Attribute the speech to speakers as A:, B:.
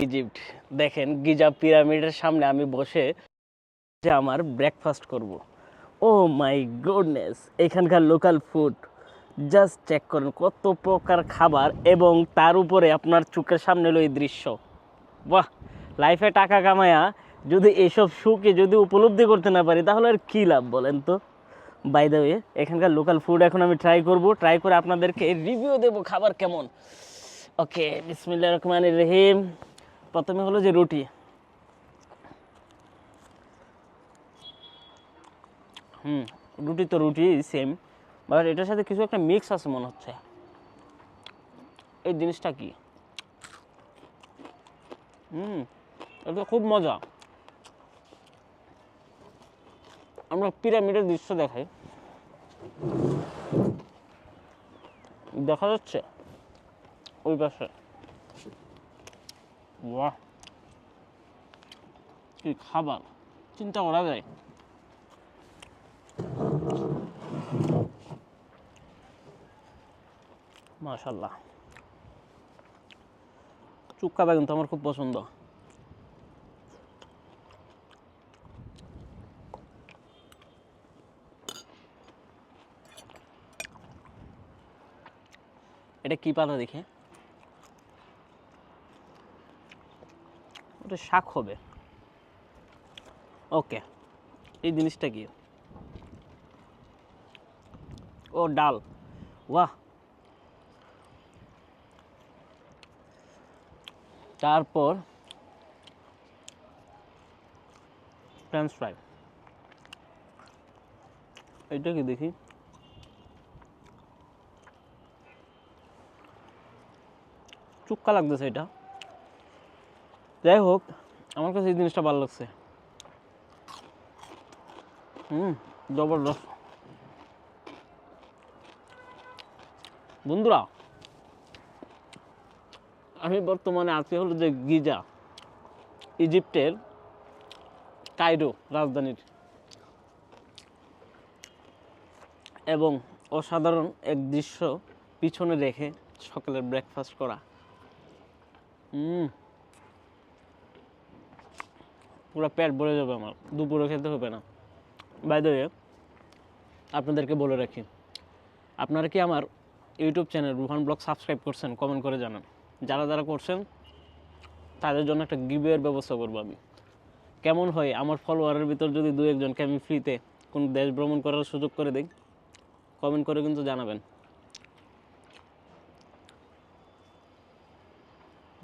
A: Egypt. দেখেন Giza পিরামিডের সামনে আমি বসে যে আমার ব্রেকফাস্ট করব। ও মাই গুডনেস, এখানকার লোকাল ফুড জাস্ট চেক করুন, কত প্রকার খাবার এবং তার উপরে আপনার চোখের সামনে এলো এই দৃশ্য। বাহ, লাইফে টাকা কামায়া যদি এসব সুখে যদি উপলব্ধি করতে না পারি তাহলে আর কী লাভ বলেন তো। বাই দ্য ওয়ে, এখানকার লোকাল ফুড এখন আমি ট্রাই করে আপনাদেরকে রিভিউ দেব খাবার কেমন। ওকে, বিসমিল্লাহির রহমানির রহিম। প্রথমে হলো যে রুটি। রুটি তো রুটি সেম, বাট এটার সাথে কিছু একটা মিক্স আছে মনে হচ্ছে। এই জিনিসটা কি? এটা খুব মজা। আমরা পিরামিডের দৃশ্য দেখাই, দেখা যাচ্ছে ওই পাশে। বাহ, কি খাবার, চিন্তা করা যায়। মাশাআল্লাহ, চুক্কা বেগুন তো আমার খুব পছন্দ। এটা কি পাতা দেখে? ওটা শাক হবে। ওকে, এই জিনিসটা কি? ও ডাল, বাহ। তারপর ফ্রেঞ্চ ফ্রাই, এটা কি দেখি? চুক্কা লাগতেছে এটা। যাই হোক, আমার কাছে এই জিনিসটা ভালো লাগছে। জবরদস্ত। বন্ধুরা, আমি বর্তমানে আছি হলো যে গিজা, ইজিপ্টের কায়রো রাজধানীর, এবং অসাধারণ এক দৃশ্য পিছনে রেখে সকালের ব্রেকফাস্ট করা। পুরো পেট ভরে যাবে আমার, দুপুরে খেতে হবে না। বাই দ্য ওয়ে, আপনাদেরকে বলে রাখি, আপনারা কি আমার YouTube channel Ruhan blog subscribe করছেন? কমেন্ট করে জানান। যারা যারা করছেন তাদের জন্য একটা গিভওয়ের ব্যবস্থা করবো আমি। কেমন হয় আমার ফলোয়ারের ভিতর যদি দু একজনকে আমি ফ্রিতে কোন দেশ ভ্রমণ করার সুযোগ করে দিই? কমেন্ট করে কিন্তু জানাবেন।